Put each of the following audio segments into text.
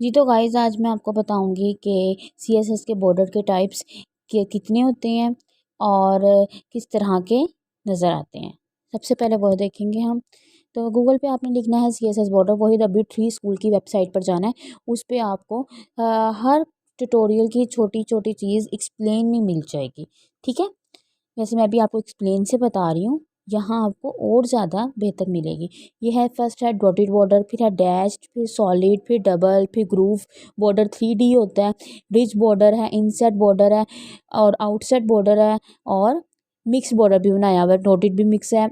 जी तो गाइस आज मैं आपको बताऊंगी कि सीएसएस के बॉर्डर के टाइप्स के कितने होते हैं और किस तरह के नज़र आते हैं। सबसे पहले वो देखेंगे हम। तो गूगल पे आपने लिखना है सीएसएस बॉर्डर, वही W3 स्कूल की वेबसाइट पर जाना है। उस पे आपको हर ट्यूटोरियल की छोटी छोटी चीज़ एक्सप्लेन में मिल जाएगी। ठीक है, वैसे मैं भी आपको एक्सप्लेन से बता रही हूँ, यहाँ आपको और ज़्यादा बेहतर मिलेगी। ये है, फर्स्ट है डॉटेड बॉर्डर, फिर है डैश्ड, फिर सॉलिड, फिर डबल, फिर ग्रूव बॉर्डर 3D होता है, रिच बॉर्डर है, इनसेट बॉर्डर है और आउटसेट बॉर्डर है और मिक्स बॉर्डर भी बनाया हुआ है। डॉटेड भी मिक्स है,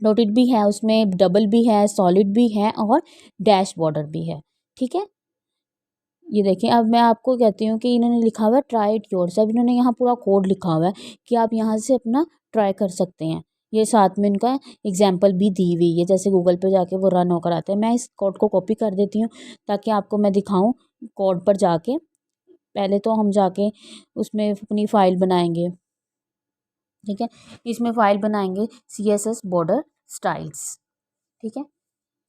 डॉटेड भी है, उसमें डबल भी है, सॉलिड भी है और डैश बॉर्डर भी है। ठीक है, ये देखिए अब मैं आपको कहती हूँ कि इन्होंने लिखा हुआ है ट्राई इट योरसेल्फ। इन्होंने यहाँ पूरा कोड लिखा हुआ है कि आप यहाँ से अपना ट्राई कर सकते हैं। ये साथ में इनका एग्जाम्पल भी दी हुई है, जैसे गूगल पे जाके वो रन होकर आता है। मैं इस कोड को कॉपी कर देती हूँ ताकि आपको मैं दिखाऊँ कोड पर जाके। पहले तो हम जाके उसमें अपनी फ़ाइल बनाएंगे। ठीक है, इसमें फ़ाइल बनाएंगे CSS बॉर्डर स्टाइल्स। ठीक है,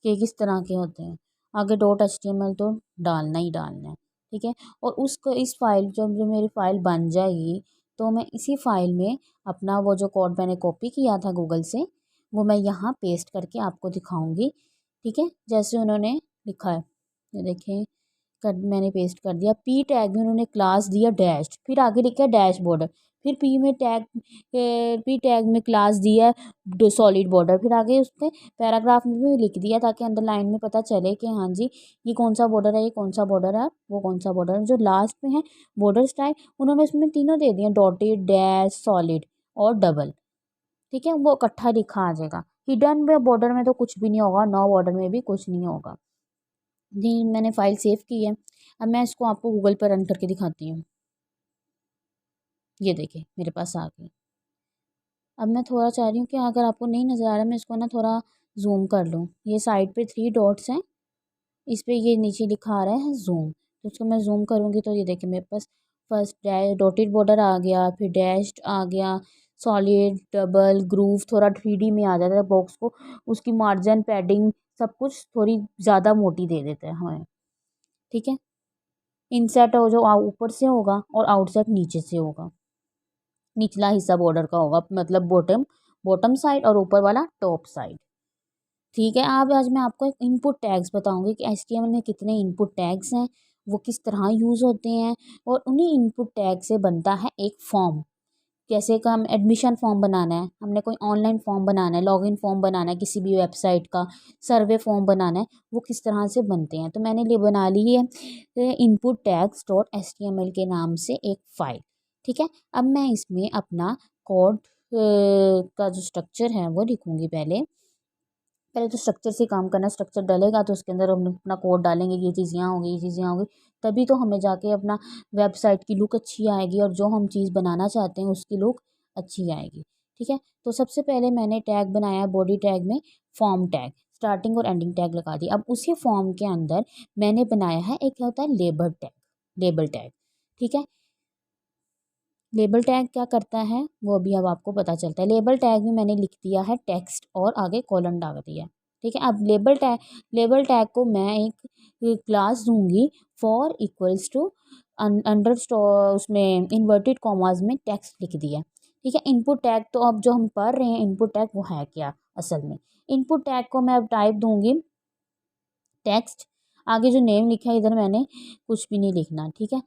कि किस तरह के होते हैं। आगे .html तो डालना ही डालना है। ठीक है, और उसको इस फाइल जो मेरी फ़ाइल बन जाएगी तो मैं इसी फाइल में अपना वो जो कोड मैंने कॉपी किया था गूगल से, वो मैं यहाँ पेस्ट करके आपको दिखाऊंगी। ठीक है, जैसे उन्होंने लिखा है, ये देखें, मैंने पेस्ट कर दिया। पी टैग में उन्होंने क्लास दिया डैश, फिर आगे लिखा है डैश बॉर्डर, फिर पी टैग में क्लास दिया सॉलिड बॉर्डर, फिर आगे उसके पैराग्राफ में भी लिख दिया ताकि अंदर लाइन में पता चले कि हाँ जी ये कौन सा बॉर्डर है, ये कौन सा बॉर्डर है, वो कौन सा बॉर्डर है। जो लास्ट में है बॉर्डर स्टाइल, उन्होंने उसमें तीनों दे दिए, डॉटेड, डैश, सॉलिड और डबल। ठीक है, वो इकट्ठा लिखा आ जाएगा। हिडन में बॉर्डर में तो कुछ भी नहीं होगा, नो बॉर्डर में भी कुछ नहीं होगा। जी मैंने फ़ाइल सेव की है। अब मैं इसको आपको गूगल पर रन करके दिखाती हूँ। ये देखिए मेरे पास आ गई। अब मैं थोड़ा चाह रही हूँ कि अगर आपको नहीं नज़र आ रहा, मैं इसको ना थोड़ा जूम कर लूँ। ये साइड पे 3 डॉट्स हैं, इस पे ये नीचे लिखा आ रहा है जूम, तो इसको मैं जूम करूँगी तो ये देखिए मेरे पास फर्स्ट डैश डॉटेड बॉर्डर आ गया, फिर डैश्ड आ गया, सॉलिड, डबल, ग्रूव थोड़ा 3D में आ जाता है बॉक्स को। उसकी मार्जिन, पैडिंग सब कुछ थोड़ी ज़्यादा मोटी दे देता है हमें। ठीक है, इनसेट हो जो ऊपर से होगा और आउटसेट नीचे से होगा। निचला हिस्सा बॉर्डर का होगा, मतलब बॉटम बॉटम साइड और ऊपर वाला टॉप साइड। ठीक है, अब आज मैं आपको एक इनपुट टैग्स बताऊंगी कि HTML में कितने इनपुट टैग्स हैं, वो किस तरह यूज़ होते हैं, और उन्हीं इनपुट टैग से बनता है एक फॉर्म। जैसे कि हम एडमिशन फॉर्म बनाना है, हमने कोई ऑनलाइन फॉर्म बनाना है, लॉगिन फॉर्म बनाना है किसी भी वेबसाइट का, सर्वे फॉर्म बनाना है, वो किस तरह से बनते हैं। तो मैंने लिए बना ली है इनपुट टैग्स .html के नाम से एक फ़ाइल। ठीक है, अब मैं इसमें अपना कोड का जो स्ट्रक्चर है वो लिखूँगी। पहले पहले तो स्ट्रक्चर से काम करना। स्ट्रक्चर डलेगा तो उसके अंदर हम अपना कोड डालेंगे, ये चीज़ यहाँ होगी, ये चीज़ यहाँ होगी, तभी तो हमें जाके अपना वेबसाइट की लुक अच्छी आएगी और जो हम चीज़ बनाना चाहते हैं उसकी लुक अच्छी आएगी। ठीक है, तो सबसे पहले मैंने टैग बनाया बॉडी टैग में, फॉर्म टैग, स्टार्टिंग और एंडिंग टैग लगा दी। अब उसी फॉर्म के अंदर मैंने बनाया है एक होता है लेबल टैग, लेबल टैग। ठीक है, लेबल टैग क्या करता है वो अभी अब आपको पता चलता है। लेबल टैग में मैंने लिख दिया है टेक्स्ट और आगे कॉलन डाल दिया। ठीक है, अब लेबल टैग को मैं एक क्लास दूंगी फॉर इक्वल्स टू अंडर उसमें इन्वर्टेड कॉमास में टेक्स्ट लिख दिया। ठीक है, इनपुट टैग तो अब जो हम पढ़ रहे हैं इनपुट टैग वो है क्या असल में। इनपुट टैग को मैं अब टाइप दूंगी टेक्स्ट, आगे जो नेम लिखा है इधर मैंने कुछ भी नहीं लिखना। ठीक है,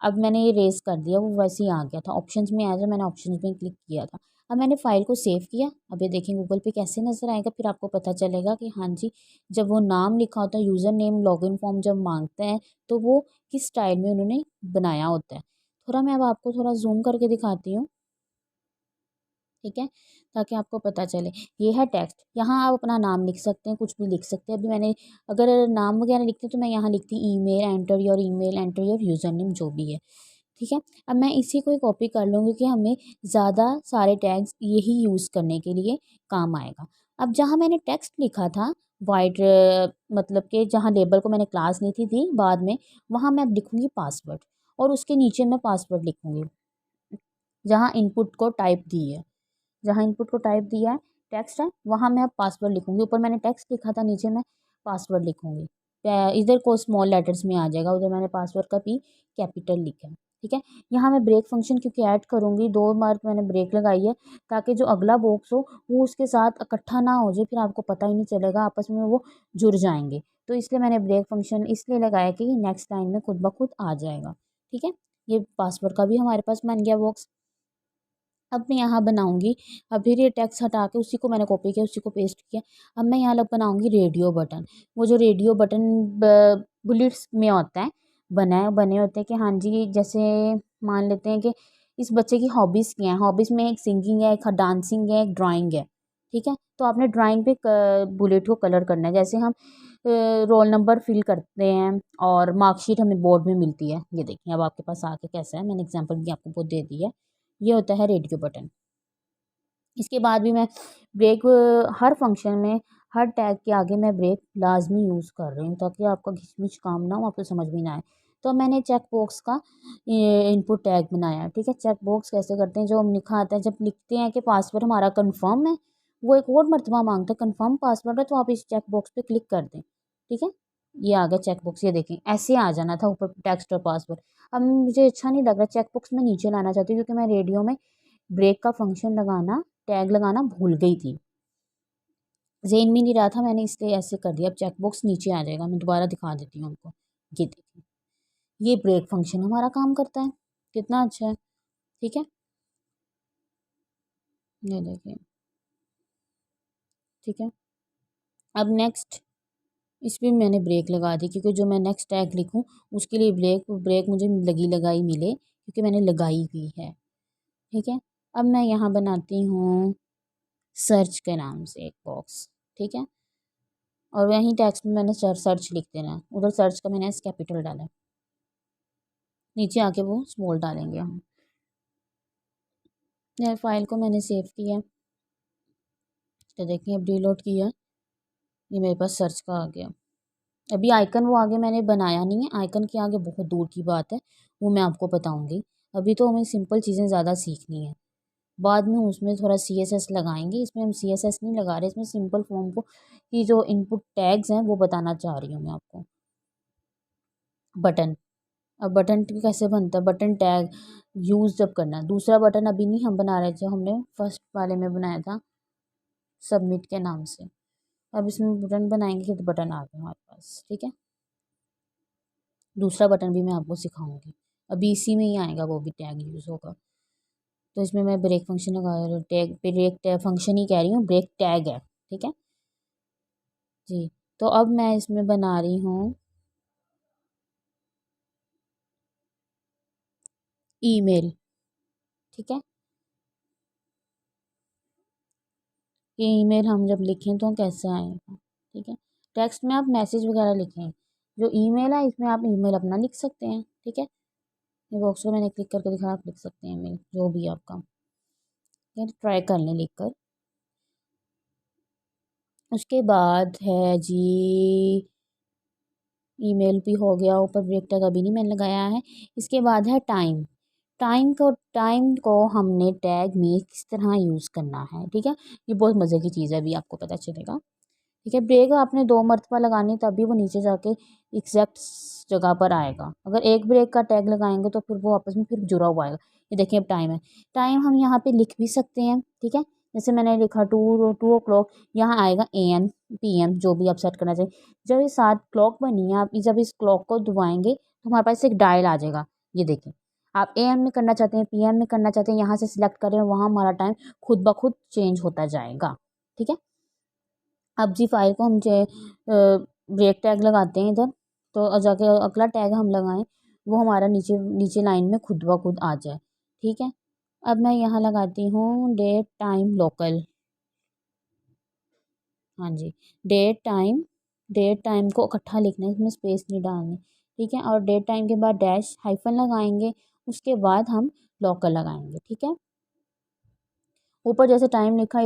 अब मैंने ये रेस कर दिया, वो वैसे ही आ गया था, ऑप्शंस में आया था, मैंने ऑप्शंस में क्लिक किया था। अब मैंने फ़ाइल को सेव किया। अब ये देखें गूगल पे कैसे नज़र आएगा, फिर आपको पता चलेगा कि हाँ जी, जब वो नाम लिखा होता है, यूज़र नेम, लॉगिन फॉर्म जब मांगते हैं तो वो किस स्टाइल में उन्होंने बनाया होता है। थोड़ा मैं अब आपको थोड़ा जूम करके दिखाती हूँ। ठीक है, ताकि आपको पता चले। ये है टेक्स्ट, यहाँ आप अपना नाम लिख सकते हैं, कुछ भी लिख सकते हैं। अभी मैंने अगर नाम वगैरह लिखते तो मैं यहाँ लिखती email, enter your user name, जो भी है। ठीक है, अब मैं इसी को ही कॉपी कर लूँगी कि हमें ज़्यादा सारे टैग्स यही यूज़ करने के लिए काम आएगा। अब जहाँ मैंने टेक्स्ट लिखा था वाइट, मतलब कि जहाँ लेबल को मैंने क्लास ली थी बाद में, वहाँ मैं अब लिखूँगी पासवर्ड और उसके नीचे मैं पासवर्ड लिखूँगी। जहाँ इनपुट को टाइप दी है, जहाँ इनपुट को टाइप दिया है टेक्स्ट है, वहाँ मैं अब पासवर्ड लिखूँगी। ऊपर मैंने टेक्स्ट लिखा था, नीचे मैं पासवर्ड लिखूँगी। इधर को स्मॉल लेटर्स में आ जाएगा, उधर मैंने पासवर्ड का पी कैपिटल लिखा है। ठीक है, यहाँ मैं ब्रेक फंक्शन क्योंकि ऐड करूँगी, 2 बार मैंने ब्रेक लगाई है ताकि जो अगला बॉक्स हो वो उसके साथ इकट्ठा ना हो जाए, फिर आपको पता ही नहीं चलेगा, आपस में वो जुड़ जाएंगे। तो इसलिए मैंने ब्रेक फंक्शन इसलिए लगाया कि नेक्स्ट लाइन में खुद ब खुद आ जाएगा। ठीक है, ये पासवर्ड का भी हमारे पास बन गया बॉक्स। अब मैं यहाँ बनाऊँगी, अब फिर ये टेक्स्ट हटा के उसी को मैंने कॉपी किया, उसी को पेस्ट किया। अब मैं यहाँ लग बनाऊँगी रेडियो बटन। वो जो रेडियो बटन बुलेट्स में होता है, बने होते हैं कि हाँ जी, जैसे मान लेते हैं कि इस बच्चे की हॉबीज़ क्या हैं। हॉबीज़ में एक सिंगिंग है, एक डांसिंग है, एक ड्राइंग है। ठीक है, तो आपने ड्राइंग पे बुलेट को कलर करना है। जैसे हम रोल नंबर फिल करते हैं और मार्कशीट हमें बोर्ड में मिलती है। ये देखिए अब आपके पास आके कैसा है, मैंने एग्जाम्पल भी आपको बहुत दे दी है। ये होता है रेडियो बटन। इसके बाद भी मैं ब्रेक हर फंक्शन में हर टैग के आगे मैं ब्रेक लाजमी यूज़ कर रही हूँ ताकि आपका घिचमिच काम ना हो, आपको समझ में ना आए। तो मैंने चेक बॉक्स का इनपुट टैग बनाया है। ठीक है, चेक बॉक्स कैसे करते हैं, जो हम लिखा आता है जब लिखते हैं कि पासवर्ड हमारा कंफर्म है, वो एक और मरतबा मांगता है कंफर्म पासवर्ड है, तो आप इस चेक बॉक्स पे क्लिक कर दें। ठीक है, ये आ गया चेक बॉक्स, ये देखें ऐसे आ जाना था ऊपर टेक्स्ट और पासवर्ड। अब मुझे अच्छा नहीं लग रहा, चेक बॉक्स में नीचे लाना चाहती हूँ क्योंकि मैं रेडियो में ब्रेक का फंक्शन लगाना, टैग लगाना भूल गई थी, ज़हन में नहीं रहा था, मैंने इसलिए ऐसे कर दिया। अब चेक बॉक्स नीचे आ जाएगा, मैं दोबारा दिखा देती हूँ आपको। ये देखिए, ये ब्रेक फंक्शन हमारा काम करता है, कितना अच्छा है। ठीक है, ये देखिए। ठीक है, अब नेक्स्ट इस पर मैंने ब्रेक लगा दी क्योंकि जो मैं नेक्स्ट टैग लिखूँ उसके लिए ब्रेक ब्रेक मुझे लगी लगाई मिले क्योंकि मैंने लगाई हुई है। ठीक है, अब मैं यहाँ बनाती हूँ सर्च के नाम से एक बॉक्स। ठीक है, और वहीं टेक्स्ट में मैंने सर्च लिख देना है, उधर सर्च का मैंने एस कैपिटल डाला है, नीचे आके वो स्मॉल डालेंगे हम। यार फाइल को मैंने सेव किया, तो देखिए अब रीलोड किया, ये मेरे पास सर्च का आ गया। अभी आइकन वो आगे मैंने बनाया नहीं है, आइकन के आगे बहुत दूर की बात है, वो मैं आपको बताऊंगी। अभी तो हमें सिंपल चीज़ें ज़्यादा सीखनी है, बाद में उसमें थोड़ा CSS लगाएंगे। इसमें हम CSS नहीं लगा रहे, इसमें सिंपल फॉर्म को की जो इनपुट टैग्स हैं वो बताना चाह रही हूँ मैं आपको। बटन, अब बटन कैसे बनता है, बटन टैग यूज़ जब करना है। दूसरा बटन अभी नहीं हम बना रहे, जो हमने फर्स्ट वाले में बनाया था सबमिट के नाम से। अब इसमें बटन बनाएंगे तो बटन आ गया हमारे पास। ठीक है, दूसरा बटन भी मैं आपको सिखाऊंगी, अभी इसी में ही आएगा, वो भी टैग यूज़ होगा। तो इसमें मैं ब्रेक फंक्शन लगा, टैग ब्रेक टैग फंक्शन ही कह रही हूँ, ब्रेक टैग है। ठीक है जी, तो अब मैं इसमें बना रही हूँ ईमेल। ठीक है, कि ईमेल हम जब लिखें तो कैसे आएगा। ठीक है, टेक्स्ट में आप मैसेज वगैरह लिखें, जो ईमेल है इसमें आप ईमेल अपना लिख सकते हैं। ठीक है, ये बॉक्स को मैंने क्लिक करके दिखाया, आप लिख सकते हैं ईमेल जो भी आपका, ट्राई कर लें लिख कर। उसके बाद है जी ईमेल भी हो गया, ऊपर ब्रेक टैग अभी नहीं मैंने लगाया है। इसके बाद है टाइम। टाइम को हमने टैग में किस तरह यूज़ करना है। ठीक है, ये बहुत मज़े की चीज़ है, अभी आपको पता चलेगा। ठीक है, ब्रेक आपने 2 मरतबा लगानी है तभी वो नीचे जाके एग्जैक्ट जगह पर आएगा। अगर एक ब्रेक का टैग लगाएंगे तो फिर वो आपस में फिर जुड़ा हुआ आएगा। ये देखिए अब टाइम है, टाइम हम यहाँ पे लिख भी सकते हैं। ठीक है, जैसे मैंने लिखा 2 o'clock, यहाँ आएगा AM PM जो भी आप सेट करना चाहिए। जब ये 7 क्लॉक बनी है, आप जब इस क्लॉक को दबाएंगे तो हमारे पास एक डायल आ जाएगा। ये देखिए, आप AM में करना चाहते हैं, PM में करना चाहते हैं, यहाँ से सिलेक्ट करें, वहाँ हमारा टाइम खुद ब खुद चेंज होता जाएगा। ठीक है, अब जी फाइल को हम ब्रेक टैग लगाते हैं इधर, तो जाके अगला टैग हम लगाएं वो हमारा नीचे नीचे लाइन में खुद ब खुद आ जाए। ठीक है, अब मैं यहाँ लगाती हूँ डेट टाइम लोकल। हाँ जी, डेट टाइम को इकट्ठा लिखना है, इसमें स्पेस नहीं डालनी। ठीक है, और डेट टाइम के बाद डैश हाइफन लगाएंगे, उसके बाद हम लोकल लगाएंगे। ठीक है, ऊपर जैसे टाइम लिखा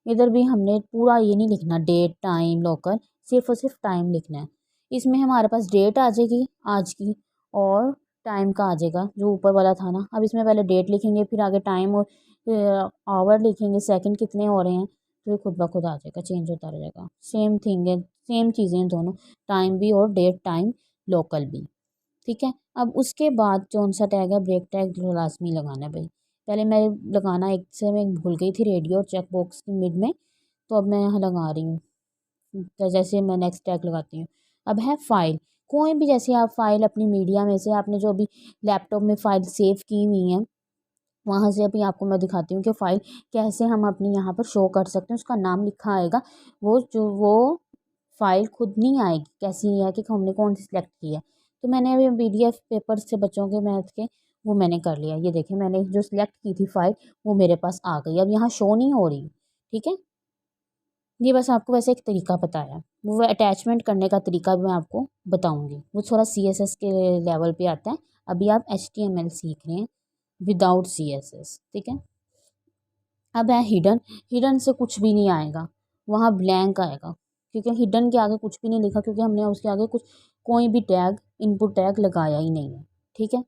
इधर भी हमने पूरा ये नहीं लिखना डेट टाइम लोकल, सिर्फ और सिर्फ टाइम लिखना है। इसमें हमारे पास डेट आ जाएगी आज की, और टाइम का आ जाएगा जो ऊपर वाला था ना। अब इसमें पहले डेट लिखेंगे, फिर आगे टाइम और आवर लिखेंगे, सेकंड कितने हो रहे हैं, तो ये खुद ब खुद आ जाएगा, चेंज होता रहेगा। सेम थिंग है, सेम चीज़ें हैं दोनों, टाइम भी और डेट टाइम लोकल भी। ठीक है। अब उसके बाद कौन सा टैग है, ब्रेक टैग जो लाजमी लगाना है भाई। पहले मैं लगाना एक से मैं भूल गई थी रेडियो और चेक बॉक्स की मिड में, तो अब मैं यहाँ लगा रही हूँ। तो जैसे मैं नेक्स्ट टैग लगाती हूँ। अब है फाइल, कोई भी जैसे आप फाइल अपनी मीडिया में से आपने जो अभी लैपटॉप में फाइल सेव की हुई है, वहाँ से अभी आपको मैं दिखाती हूँ कि फ़ाइल कैसे हम अपनी यहाँ पर शो कर सकते हैं। उसका नाम लिखा आएगा, वो फ़ाइल खुद नहीं आएगी, कैसी है कि हमने कौन सी सिलेक्ट की है। तो मैंने अभी PDF पेपर से बच्चों के मैथ के वो मैंने कर लिया। ये देखिए मैंने जो सिलेक्ट की थी फ़ाइल वो मेरे पास आ गई, अब यहाँ शो नहीं हो रही। ठीक है। ये बस आपको वैसे एक तरीका बताया, वो अटैचमेंट करने का तरीका भी मैं आपको बताऊँगी। वो थोड़ा CSS के लेवल पे आता है, अभी आप HTML सीख रहे हैं विदाउट CSS। ठीक है। अब है हिडन, हिडन से कुछ भी नहीं आएगा, वहाँ ब्लैंक आएगा, क्योंकि हिडन के आगे कुछ भी नहीं लिखा, क्योंकि हमने उसके आगे कुछ कोई भी टैग इनपुट टैग लगाया ही नहीं है। ठीक है।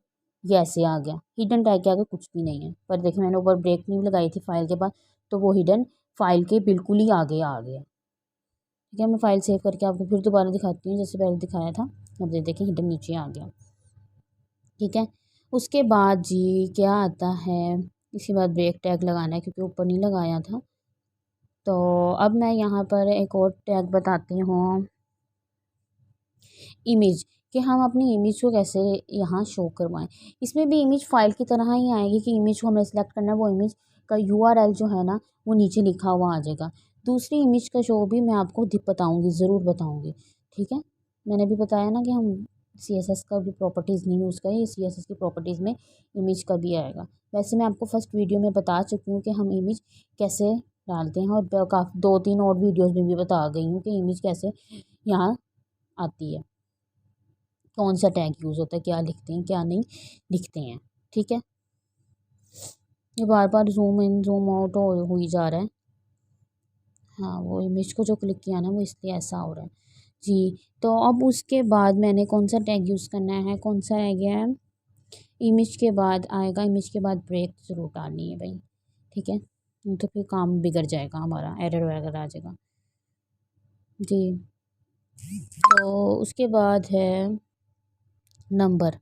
ये ऐसे आ गया, हिडन टैग के आगे कुछ भी नहीं है। पर देखिए मैंने ऊपर ब्रेक नहीं लगाई थी फाइल के बाद, तो वो हिडन फाइल के बिल्कुल ही आगे आ गया। ठीक है। मैं फाइल सेव करके आपको फिर दोबारा दिखाती हूँ, जैसे पहले दिखाया था। अब देखिए हिडन नीचे आ गया। ठीक है। उसके बाद जी क्या आता है, इसके बाद ब्रेक टैग लगाना है, क्योंकि ऊपर नहीं लगाया था। तो अब मैं यहाँ पर एक और टैग बताती हूँ, इमेज, कि हम अपनी इमेज को कैसे यहाँ शो करवाएं। इसमें भी इमेज फाइल की तरह ही आएगी कि इमेज को हमें सेलेक्ट करना है, वो इमेज का URL जो है ना वो नीचे लिखा हुआ आ जाएगा। दूसरी इमेज का शो भी मैं आपको बताऊँगी, ज़रूर बताऊँगी। ठीक है। मैंने भी बताया ना कि हम CSS का भी प्रॉपर्टीज़ नहीं यूज़ करें, CSS की प्रॉपर्टीज़ में इमेज का भी आएगा। वैसे मैं आपको फर्स्ट वीडियो में बता चुकी हूँ कि हम इमेज कैसे डालते हैं, और काफ़ी 2-3 और वीडियोज़ में भी बता गई हूँ कि इमेज कैसे यहाँ आती है, कौन सा टैग यूज़ होता है, क्या लिखते हैं क्या नहीं लिखते हैं। ठीक है। ये बार बार जूम इन जूम आउट हो ही जा रहा है। हाँ, वो इमेज को जो क्लिक किया ना वो इसलिए ऐसा हो रहा है जी। तो अब उसके बाद मैंने कौन सा टैग यूज़ करना है, कौन सा रह गया है, इमेज के बाद आएगा, इमेज के बाद ब्रेक ज़रूर डालनी है भाई। ठीक है। नहीं तो फिर काम बिगड़ जाएगा हमारा, एरर वगैरह आ जाएगा जी। तो उसके बाद है नंबर,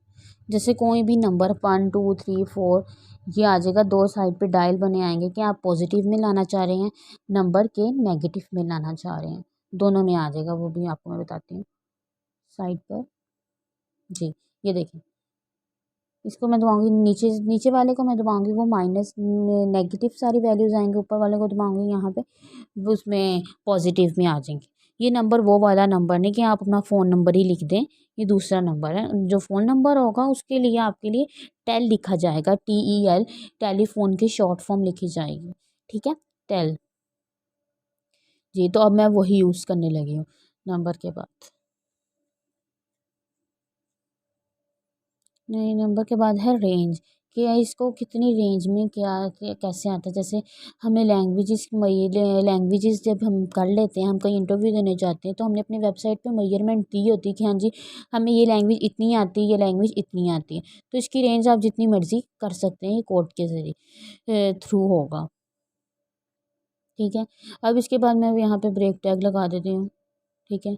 जैसे कोई भी नंबर 1 2 3 4 ये आ जाएगा। दो साइड पे डायल बने आएंगे कि आप पॉजिटिव में लाना चाह रहे हैं, नंबर के नेगेटिव में लाना चाह रहे हैं, दोनों में आ जाएगा। वो भी आपको मैं बताती हूँ साइड पर जी। ये देखें, इसको मैं दबाऊंगी, नीचे नीचे वाले को मैं दबाऊंगी वो माइनस नेगेटिव सारी वैल्यूज आएंगे, ऊपर वाले को दबाऊंगी यहाँ पे वो उसमें पॉजिटिव में आ जाएंगे। ये नंबर वो वाला नंबर नहीं कि आप अपना फ़ोन नंबर ही लिख दें, ये दूसरा नंबर है। जो फ़ोन नंबर होगा उसके लिए आपके लिए टेल लिखा जाएगा, TEL, टेलीफोन की शॉर्ट फॉर्म लिखी जाएगी। ठीक है। Tell G. तो अब मैं वही यूज़ करने लगी हूँ नंबर के बाद। नहीं, नंबर के बाद है रेंज, कि इसको कितनी रेंज में कैसे आता है। जैसे हमें लैंग्वेजेस जब हम कर लेते हैं, हम कहीं इंटरव्यू देने जाते हैं, तो हमने अपनी वेबसाइट पे मेजरमेंट दी होती है कि हाँ जी हमें ये लैंग्वेज इतनी आती है, ये लैंग्वेज इतनी आती है। तो इसकी रेंज आप जितनी मर्ज़ी कर सकते हैं, ये कोड के ज़रिए थ्रू होगा। ठीक है। अब इसके बाद मैं यहाँ पे ब्रेक टैग लगा देती हूँ। ठीक है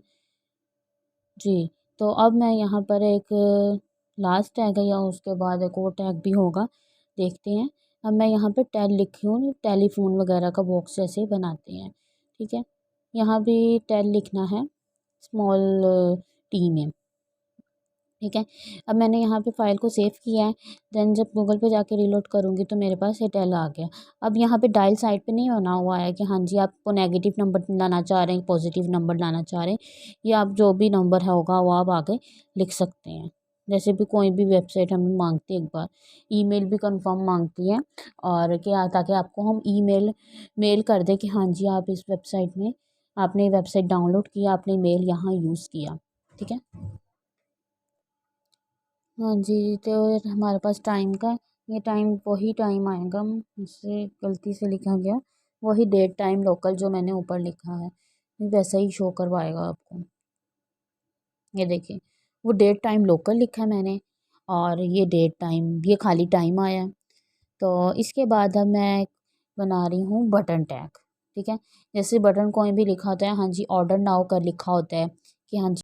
जी। तो अब मैं यहाँ पर एक लास्ट टैग है या उसके बाद एक और टैग भी होगा, देखते हैं। अब मैं यहाँ पे टेल लिखी हूँ, टेलीफोन वगैरह का बॉक्स जैसे बनाते हैं। ठीक है। यहाँ भी टेल लिखना है स्मॉल T में। ठीक है। अब मैंने यहाँ पे फाइल को सेव किया है, देन जब गूगल पे जाके रीलोड करूँगी तो मेरे पास ये टेल आ गया। अब यहाँ पे डायल साइड पे नहीं बना हुआ है कि हाँ जी आपको नेगेटिव नंबर लाना चाह रहे हैं, पॉजिटिव नंबर लाना चाह रहे हैं, या आप जो भी नंबर है होगा वो आप आगे लिख सकते हैं। जैसे भी कोई भी वेबसाइट हमें मांगती है, एक बार ईमेल भी कंफर्म मांगती है, और क्या ताकि आपको हम मेल कर दें कि हाँ जी आप इस वेबसाइट में आपने वेबसाइट डाउनलोड किया, आपने मेल यहाँ यूज़ किया। ठीक है। हाँ जी। तो हमारे पास टाइम का ये टाइम वही टाइम आएगा, मुझसे गलती से लिखा गया, वही डेट टाइम लोकल जो मैंने ऊपर लिखा है ये वैसा ही शो करवाएगा आपको। ये देखिए वो डेट टाइम लोकल लिखा है मैंने, और ये डेट टाइम ये खाली टाइम आया है। तो इसके बाद अब मैं बना रही हूँ बटन टैग। ठीक है। जैसे बटन कोई भी लिखा होता है हाँ जी ऑर्डर नाउ कर लिखा होता है कि हाँ जी